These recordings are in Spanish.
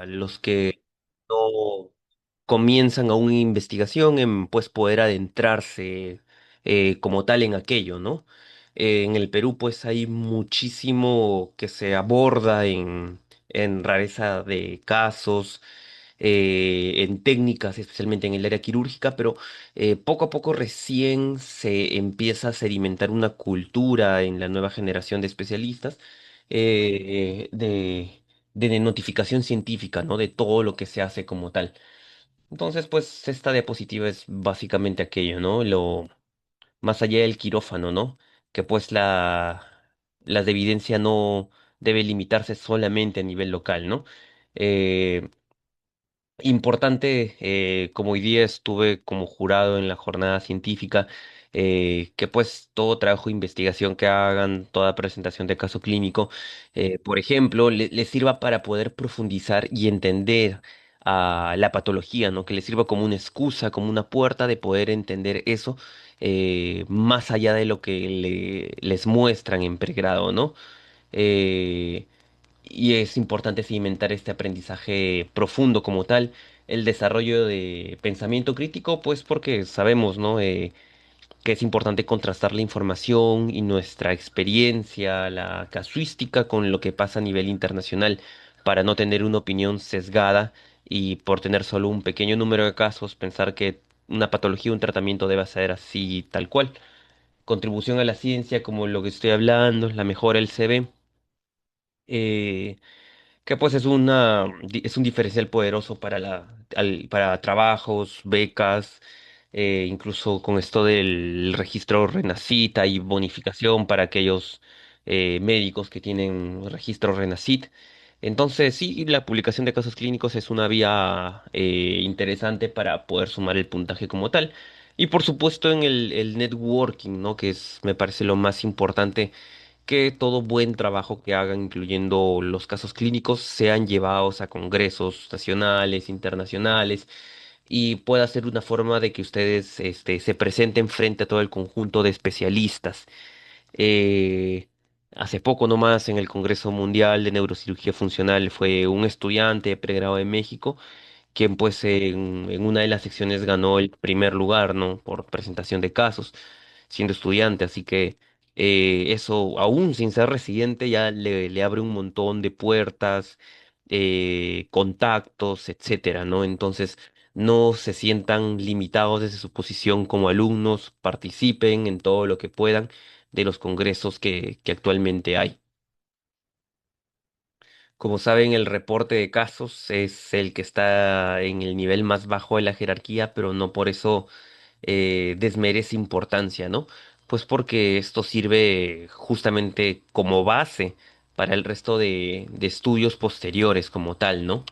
los que no comienzan aún investigación en pues poder adentrarse como tal en aquello, ¿no? En el Perú pues hay muchísimo que se aborda en rareza de casos, en técnicas, especialmente en el área quirúrgica, pero poco a poco recién se empieza a sedimentar una cultura en la nueva generación de especialistas de notificación científica, ¿no? De todo lo que se hace como tal. Entonces, pues esta diapositiva es básicamente aquello, ¿no? Lo más allá del quirófano, ¿no? Que pues la de evidencia no debe limitarse solamente a nivel local, ¿no? Eh, Importante, como hoy día estuve como jurado en la jornada científica, que pues todo trabajo de investigación que hagan, toda presentación de caso clínico, por ejemplo, le sirva para poder profundizar y entender la patología, ¿no? Que le sirva como una excusa, como una puerta de poder entender eso, más allá de lo que les muestran en pregrado, ¿no? Eh, y es importante cimentar este aprendizaje profundo como tal, el desarrollo de pensamiento crítico, pues porque sabemos, ¿no? Que es importante contrastar la información y nuestra experiencia, la casuística con lo que pasa a nivel internacional, para no tener una opinión sesgada y por tener solo un pequeño número de casos, pensar que una patología, un tratamiento debe ser así tal cual. Contribución a la ciencia, como lo que estoy hablando, la mejora del CV. Que pues es un diferencial poderoso para para trabajos, becas, incluso con esto del registro Renacit hay bonificación para aquellos médicos que tienen registro Renacit. Entonces, sí, la publicación de casos clínicos es una vía interesante para poder sumar el puntaje como tal. Y por supuesto en el networking, ¿no? Que es, me parece lo más importante, que todo buen trabajo que hagan, incluyendo los casos clínicos, sean llevados a congresos nacionales, internacionales, y pueda ser una forma de que ustedes se presenten frente a todo el conjunto de especialistas. Eh, Hace poco nomás en el Congreso Mundial de Neurocirugía Funcional fue un estudiante de pregrado de México quien pues en una de las secciones ganó el primer lugar, ¿no? Por presentación de casos, siendo estudiante, así que eso, aún sin ser residente, ya le abre un montón de puertas, contactos, etcétera, ¿no? Entonces, no se sientan limitados desde su posición como alumnos, participen en todo lo que puedan de los congresos que actualmente hay. Como saben, el reporte de casos es el que está en el nivel más bajo de la jerarquía, pero no por eso desmerece importancia, ¿no? Pues porque esto sirve justamente como base para el resto de estudios posteriores como tal, ¿no?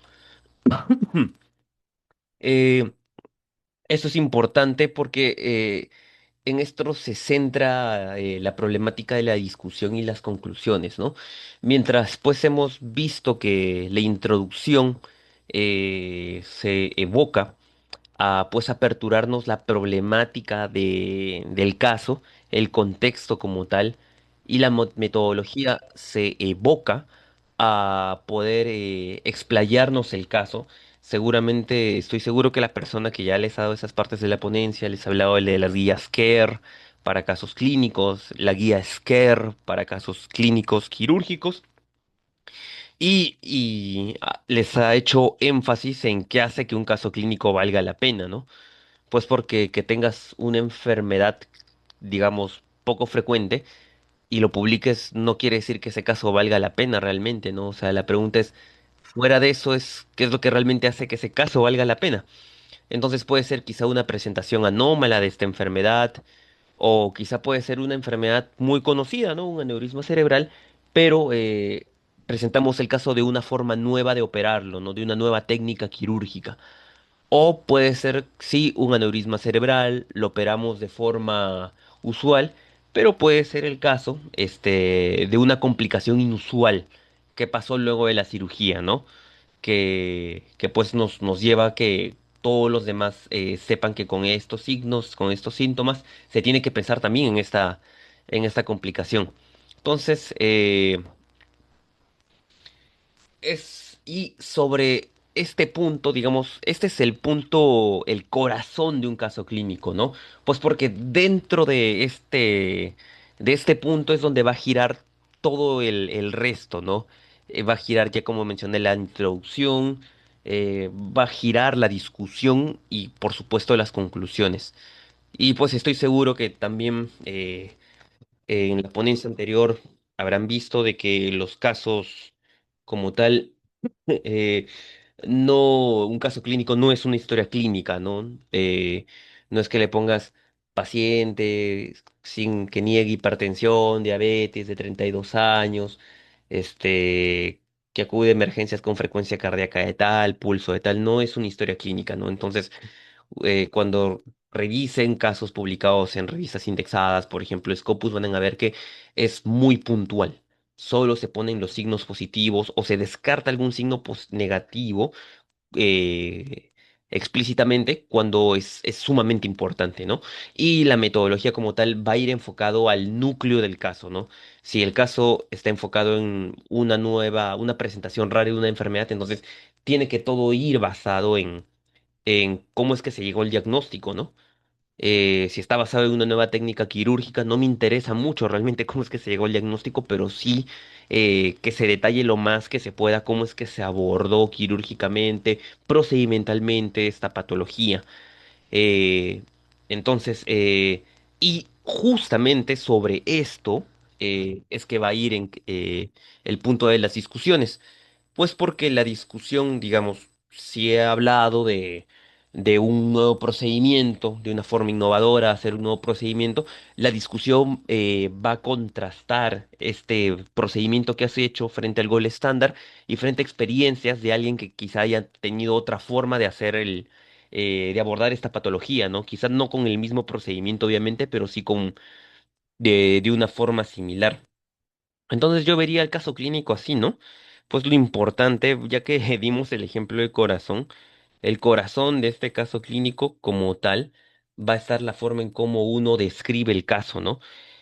Eh, Eso es importante porque en esto se centra la problemática de la discusión y las conclusiones, ¿no? Mientras pues hemos visto que la introducción se evoca a pues aperturarnos la problemática del caso, el contexto como tal, y la metodología se evoca a poder explayarnos el caso. Seguramente, estoy seguro que la persona que ya les ha dado esas partes de la ponencia les ha hablado de la guía SCARE para casos clínicos, la guía SCARE para casos clínicos quirúrgicos, les ha hecho énfasis en qué hace que un caso clínico valga la pena, ¿no? Pues porque que tengas una enfermedad, digamos, poco frecuente y lo publiques no quiere decir que ese caso valga la pena realmente, ¿no? O sea, la pregunta es, fuera de eso es, ¿qué es lo que realmente hace que ese caso valga la pena? Entonces puede ser quizá una presentación anómala de esta enfermedad, o quizá puede ser una enfermedad muy conocida, ¿no? Un aneurisma cerebral, pero presentamos el caso de una forma nueva de operarlo, ¿no? De una nueva técnica quirúrgica. O puede ser, sí, un aneurisma cerebral, lo operamos de forma usual, pero puede ser el caso, de una complicación inusual que pasó luego de la cirugía, ¿no? Que pues nos lleva a que todos los demás sepan que con estos signos, con estos síntomas, se tiene que pensar también en esta complicación. Entonces, y sobre este punto, digamos, este es el punto, el corazón de un caso clínico, ¿no? Pues porque dentro de este punto es donde va a girar todo el resto, ¿no? Va a girar, ya como mencioné, la introducción, va a girar la discusión y, por supuesto, las conclusiones. Y pues estoy seguro que también en la ponencia anterior habrán visto de que los casos como tal, eh, no, un caso clínico no es una historia clínica, ¿no? No es que le pongas paciente sin que niegue hipertensión, diabetes de 32 años, que acude a emergencias con frecuencia cardíaca de tal, pulso de tal, no es una historia clínica, ¿no? Entonces, cuando revisen casos publicados en revistas indexadas, por ejemplo, Scopus, van a ver que es muy puntual. Solo se ponen los signos positivos o se descarta algún signo negativo eh, explícitamente cuando es sumamente importante, ¿no? Y la metodología como tal va a ir enfocado al núcleo del caso, ¿no? Si el caso está enfocado en una presentación rara de una enfermedad, entonces tiene que todo ir basado en cómo es que se llegó al diagnóstico, ¿no? Si está basado en una nueva técnica quirúrgica, no me interesa mucho realmente cómo es que se llegó al diagnóstico, pero sí que se detalle lo más que se pueda cómo es que se abordó quirúrgicamente, procedimentalmente esta patología. Eh, entonces, y justamente sobre esto es que va a ir el punto de las discusiones. Pues porque la discusión, digamos, si he hablado de un nuevo procedimiento, de una forma innovadora, hacer un nuevo procedimiento, la discusión va a contrastar este procedimiento que has hecho frente al gol estándar y frente a experiencias de alguien que quizá haya tenido otra forma de hacer de abordar esta patología, ¿no? Quizás no con el mismo procedimiento, obviamente, pero sí de una forma similar. Entonces yo vería el caso clínico así, ¿no? Pues lo importante, ya que dimos el ejemplo del corazón, el corazón de este caso clínico como tal va a estar la forma en cómo uno describe el caso, ¿no?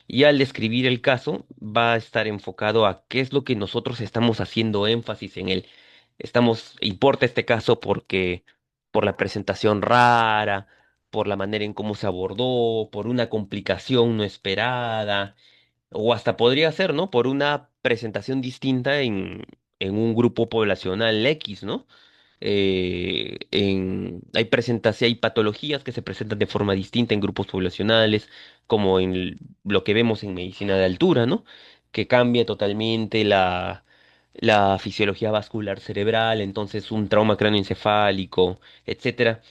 Y al describir el caso va a estar enfocado a qué es lo que nosotros estamos haciendo énfasis en él. Importa este caso porque por la presentación rara, por la manera en cómo se abordó, por una complicación no esperada o hasta podría ser, ¿no? Por una presentación distinta en un grupo poblacional X, ¿no? Hay patologías que se presentan de forma distinta en grupos poblacionales, como lo que vemos en medicina de altura, ¿no? Que cambia totalmente la fisiología vascular cerebral, entonces un trauma cráneoencefálico, etcétera,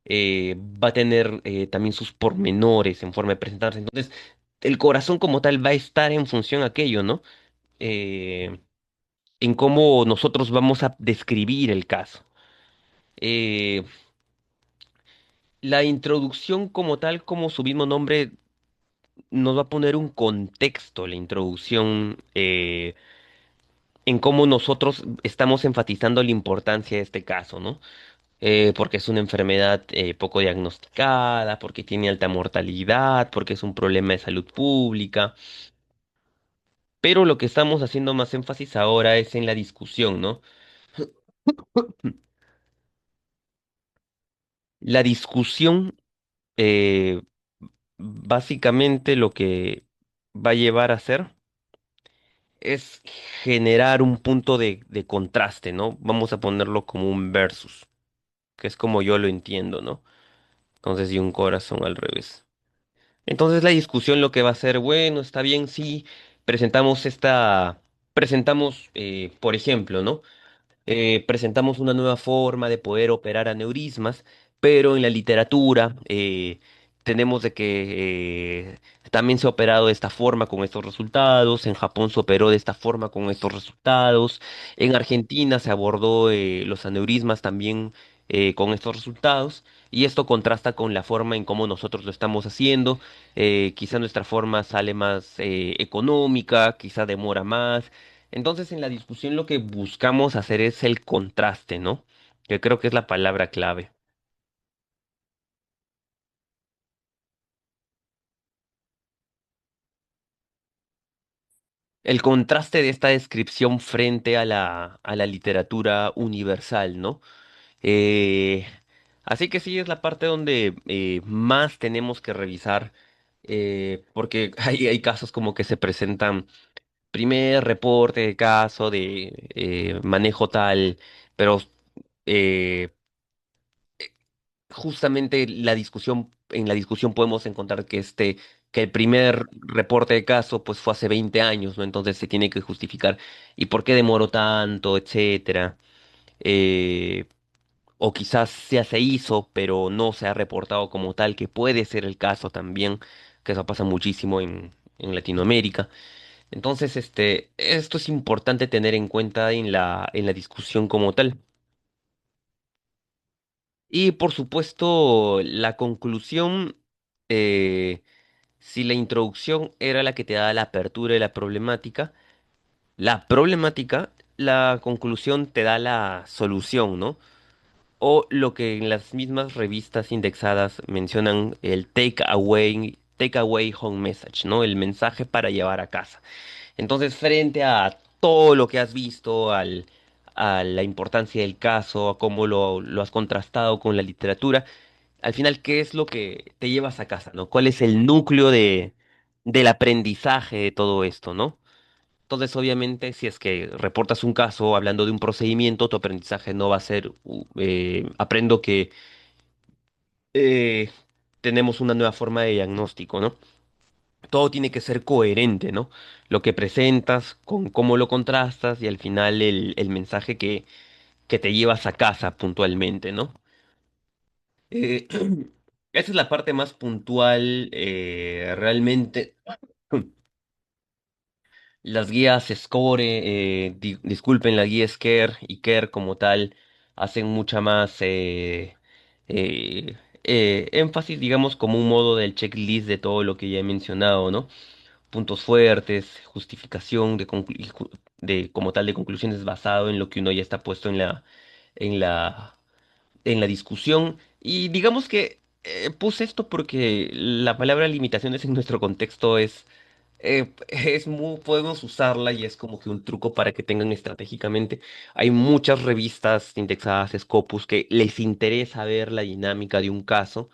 va a tener también sus pormenores en forma de presentarse. Entonces, el corazón como tal va a estar en función a aquello, ¿no? Eh, en cómo nosotros vamos a describir el caso. Eh, la introducción como tal, como su mismo nombre, nos va a poner un contexto, la introducción, en cómo nosotros estamos enfatizando la importancia de este caso, ¿no? Porque es una enfermedad poco diagnosticada, porque tiene alta mortalidad, porque es un problema de salud pública. Pero lo que estamos haciendo más énfasis ahora es en la discusión, ¿no? La discusión, eh, básicamente lo que va a llevar a hacer es generar un punto de contraste, ¿no? Vamos a ponerlo como un versus, que es como yo lo entiendo, ¿no? Entonces, y un corazón al revés. Entonces la discusión lo que va a ser, bueno, está bien, sí, presentamos, por ejemplo, ¿no? Presentamos una nueva forma de poder operar aneurismas, pero en la literatura tenemos de que también se ha operado de esta forma con estos resultados, en Japón se operó de esta forma con estos resultados, en Argentina se abordó los aneurismas también con estos resultados, y esto contrasta con la forma en cómo nosotros lo estamos haciendo. Quizá nuestra forma sale más económica, quizá demora más. Entonces, en la discusión lo que buscamos hacer es el contraste, ¿no? Yo creo que es la palabra clave. El contraste de esta descripción frente a la literatura universal, ¿no? Eh, Así que sí, es la parte donde más tenemos que revisar, porque hay casos como que se presentan primer reporte de caso de manejo tal, pero eh, justamente en la discusión podemos encontrar que que el primer reporte de caso pues fue hace 20 años, ¿no? Entonces se tiene que justificar y por qué demoró tanto, etcétera. Eh, o quizás ya se hizo, pero no se ha reportado como tal, que puede ser el caso también, que eso pasa muchísimo en Latinoamérica. Entonces, esto es importante tener en cuenta en en la discusión como tal. Y por supuesto, la conclusión, eh, si la introducción era la que te da la apertura de la problemática, la conclusión te da la solución, ¿no? O lo que en las mismas revistas indexadas mencionan el take away home message, ¿no? El mensaje para llevar a casa. Entonces, frente a todo lo que has visto, a la importancia del caso, a cómo lo has contrastado con la literatura, al final, ¿qué es lo que te llevas a casa, ¿no? ¿Cuál es el núcleo del aprendizaje de todo esto, ¿no? Entonces, obviamente, si es que reportas un caso hablando de un procedimiento, tu aprendizaje no va a ser, aprendo que eh, tenemos una nueva forma de diagnóstico, ¿no? Todo tiene que ser coherente, ¿no? Lo que presentas, con cómo lo contrastas y al final el mensaje que te llevas a casa puntualmente, ¿no? Eh, Esa es la parte más puntual, realmente. Las guías Score, disculpen, la guía Scare y Care como tal, hacen mucha más énfasis, digamos, como un modo del checklist de todo lo que ya he mencionado, ¿no? Puntos fuertes, justificación de como tal de conclusiones basado en lo que uno ya está puesto en en la discusión. Y digamos que puse esto porque la palabra limitaciones en nuestro contexto es muy, podemos usarla y es como que un truco para que tengan estratégicamente. Hay muchas revistas indexadas Scopus que les interesa ver la dinámica de un caso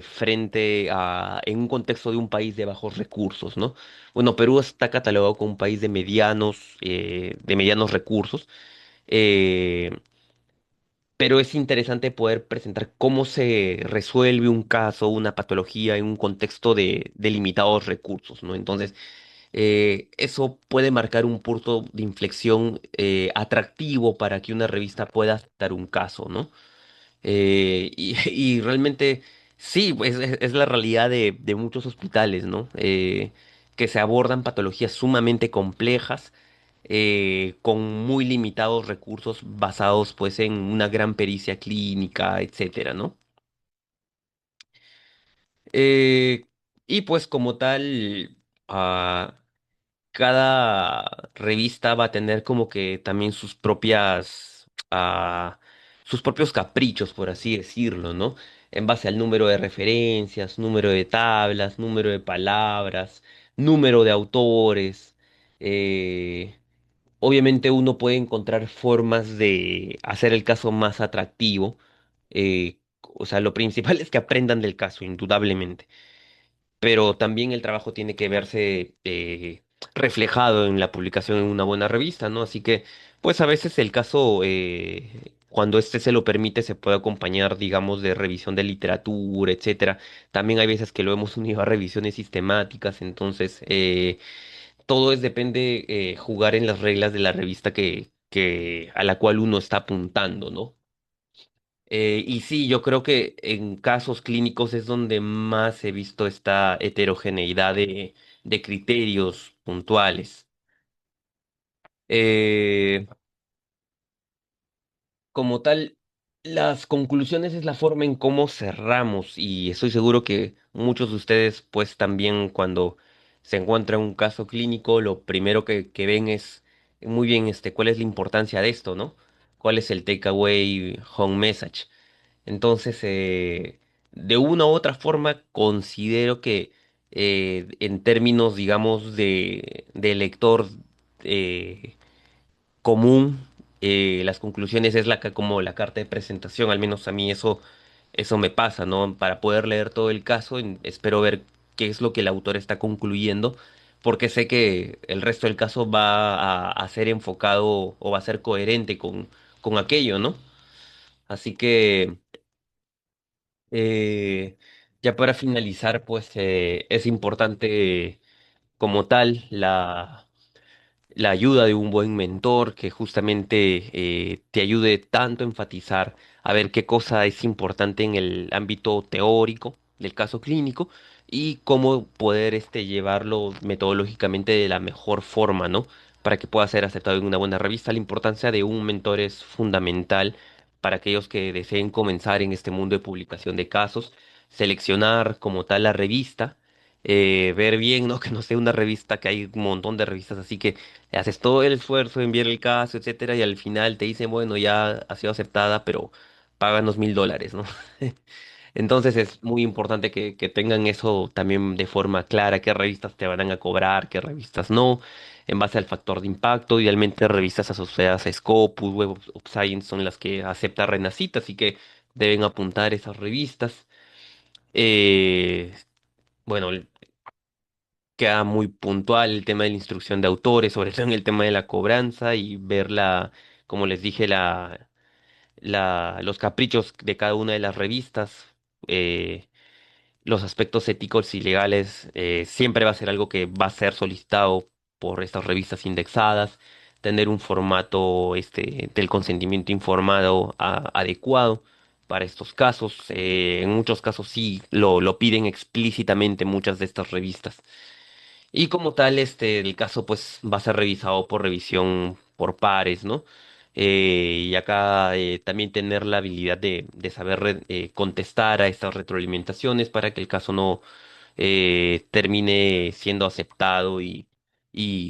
frente a, en un contexto de un país de bajos recursos, ¿no? Bueno, Perú está catalogado como un país de medianos recursos. eh, pero es interesante poder presentar cómo se resuelve un caso, una patología en un contexto de limitados recursos, ¿no? Entonces, eso puede marcar un punto de inflexión atractivo para que una revista pueda aceptar un caso, ¿no? Y realmente sí, pues es la realidad de muchos hospitales, ¿no? Que se abordan patologías sumamente complejas, con muy limitados recursos basados pues en una gran pericia clínica, etcétera, ¿no? Eh, y pues como tal, ah, cada revista va a tener como que también sus propios caprichos, por así decirlo, ¿no? En base al número de referencias, número de tablas, número de palabras, número de autores. eh, Obviamente uno puede encontrar formas de hacer el caso más atractivo. O sea, lo principal es que aprendan del caso, indudablemente, pero también el trabajo tiene que verse reflejado en la publicación en una buena revista, ¿no? Así que, pues a veces el caso, cuando este se lo permite, se puede acompañar, digamos, de revisión de literatura, etcétera. También hay veces que lo hemos unido a revisiones sistemáticas, entonces todo depende jugar en las reglas de la revista a la cual uno está apuntando, ¿no? Y sí, yo creo que en casos clínicos es donde más he visto esta heterogeneidad de criterios puntuales. Eh, Como tal, las conclusiones es la forma en cómo cerramos y estoy seguro que muchos de ustedes pues también cuando se encuentra un caso clínico lo primero que ven es muy bien cuál es la importancia de esto, ¿no? ¿Cuál es el takeaway home message? Entonces, de una u otra forma, considero que en términos, digamos, de lector eh, común, las conclusiones es como la carta de presentación, al menos a mí eso me pasa, ¿no? Para poder leer todo el caso, espero ver qué es lo que el autor está concluyendo, porque sé que el resto del caso va a ser enfocado o va a ser coherente con aquello, ¿no? Así que, eh, ya para finalizar, pues es importante como tal la ayuda de un buen mentor que justamente te ayude tanto a enfatizar a ver qué cosa es importante en el ámbito teórico del caso clínico y cómo poder llevarlo metodológicamente de la mejor forma, ¿no? Para que pueda ser aceptado en una buena revista. La importancia de un mentor es fundamental para aquellos que deseen comenzar en este mundo de publicación de casos, seleccionar como tal la revista, ver bien, ¿no? Que no sea una revista, que hay un montón de revistas así que haces todo el esfuerzo de enviar el caso, etcétera, y al final te dicen, bueno, ya ha sido aceptada, pero páganos $1,000, ¿no? Entonces es muy importante que tengan eso también de forma clara, qué revistas te van a cobrar, qué revistas no, en base al factor de impacto. Idealmente revistas asociadas a Scopus, Web of Science son las que acepta Renacita, así que deben apuntar esas revistas. Eh, bueno, queda muy puntual el tema de la instrucción de autores, sobre todo en el tema de la cobranza y ver como les dije, los caprichos de cada una de las revistas, eh, los aspectos éticos y legales, siempre va a ser algo que va a ser solicitado por estas revistas indexadas, tener un formato del consentimiento informado adecuado para estos casos. En muchos casos sí lo piden explícitamente muchas de estas revistas. Y como tal, el caso pues va a ser revisado por revisión por pares, ¿no? Y acá también tener la habilidad de saber contestar a estas retroalimentaciones para que el caso no termine siendo aceptado y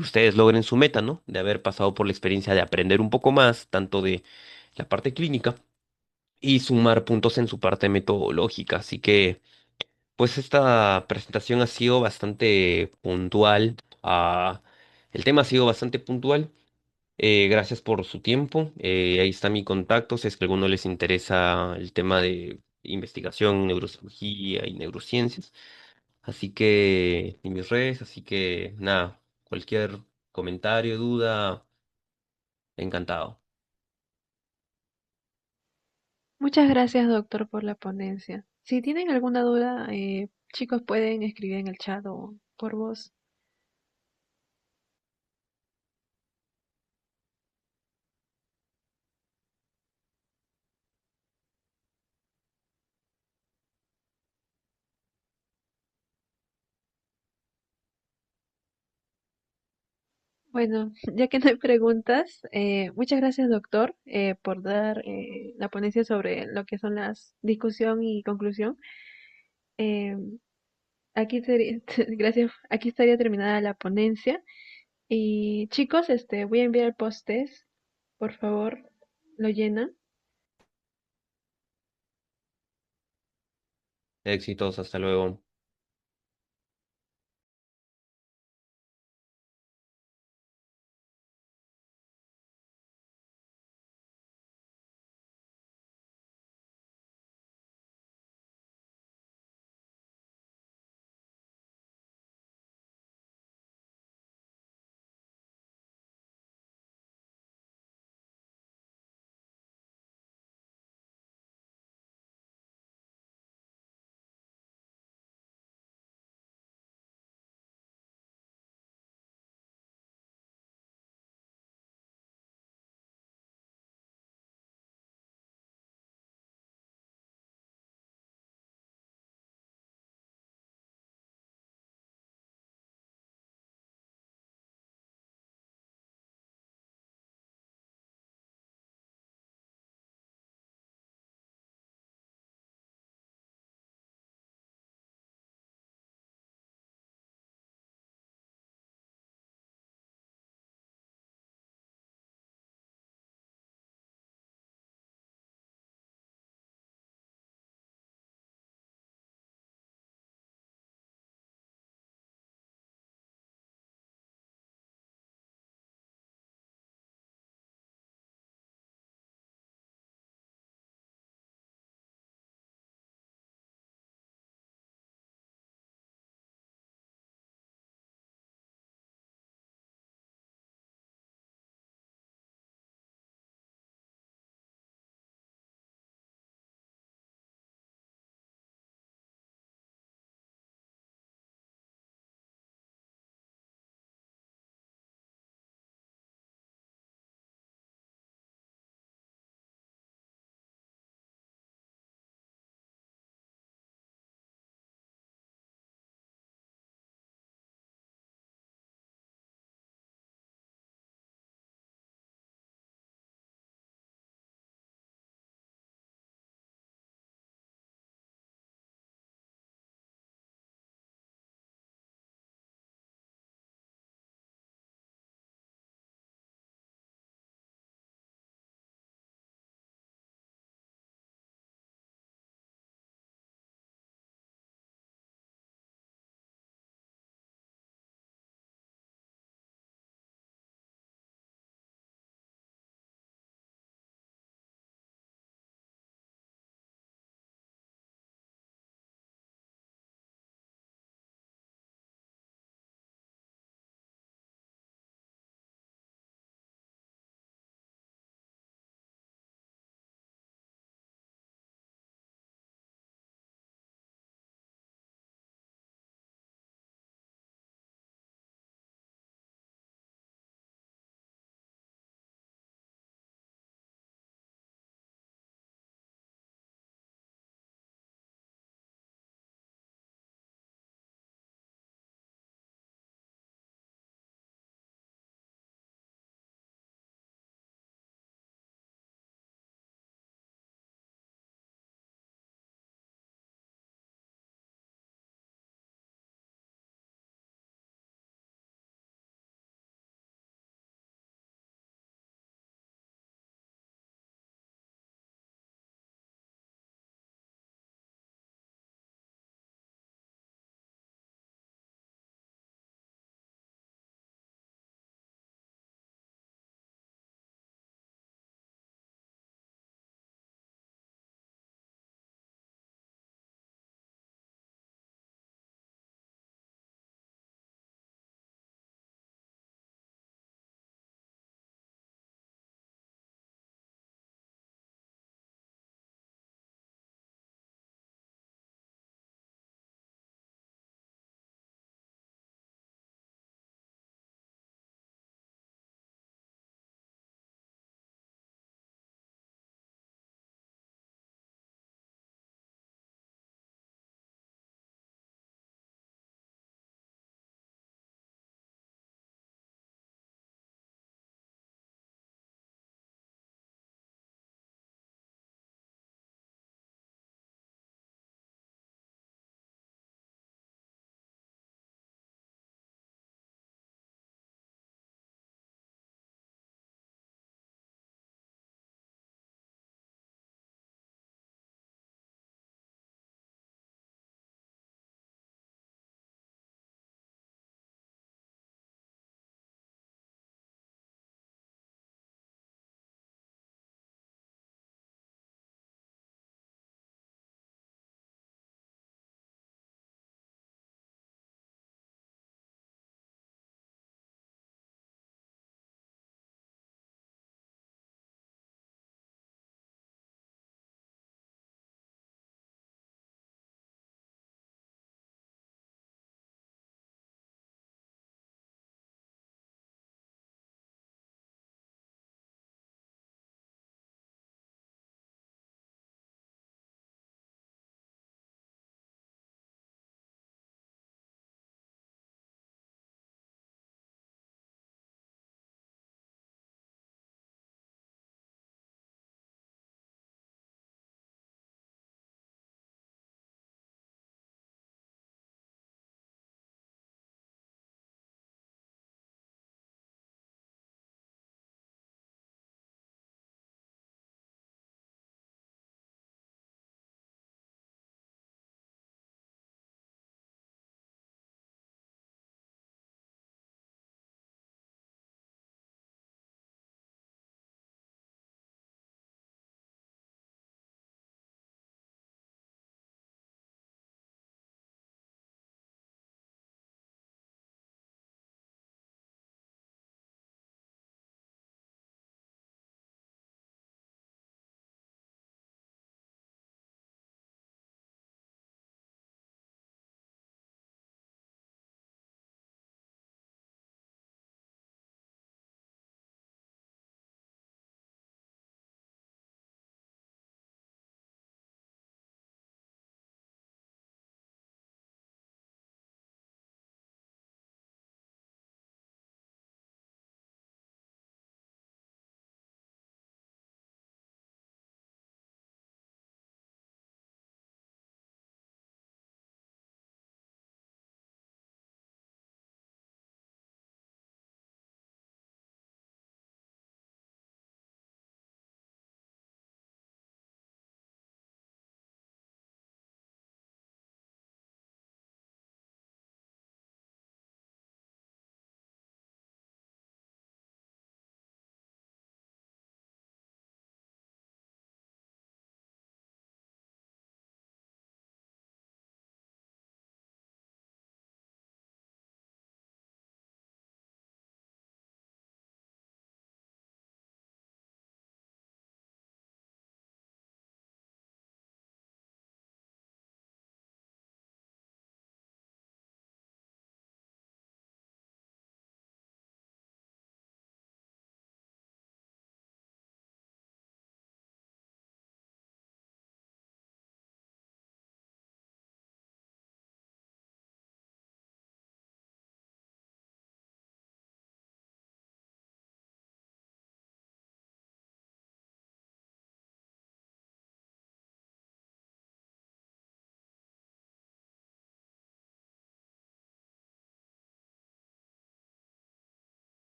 ustedes logren su meta, ¿no? De haber pasado por la experiencia de aprender un poco más, tanto de la parte clínica y sumar puntos en su parte metodológica. Así que... Pues esta presentación ha sido bastante puntual. El tema ha sido bastante puntual. Gracias por su tiempo. Ahí está mi contacto. Si es que a alguno les interesa el tema de investigación, neurocirugía y neurociencias. Así que, y mis redes. Así que nada, cualquier comentario, duda, encantado. Muchas gracias, doctor, por la ponencia. Si tienen alguna duda, chicos, pueden escribir en el chat o por voz. Bueno, ya que no hay preguntas, muchas gracias, doctor, por dar la ponencia sobre lo que son las discusión y conclusión. Eh, aquí sería, gracias, aquí estaría terminada la ponencia. Y chicos, voy a enviar el post-test. Por favor, lo llenan. Éxitos, hasta luego.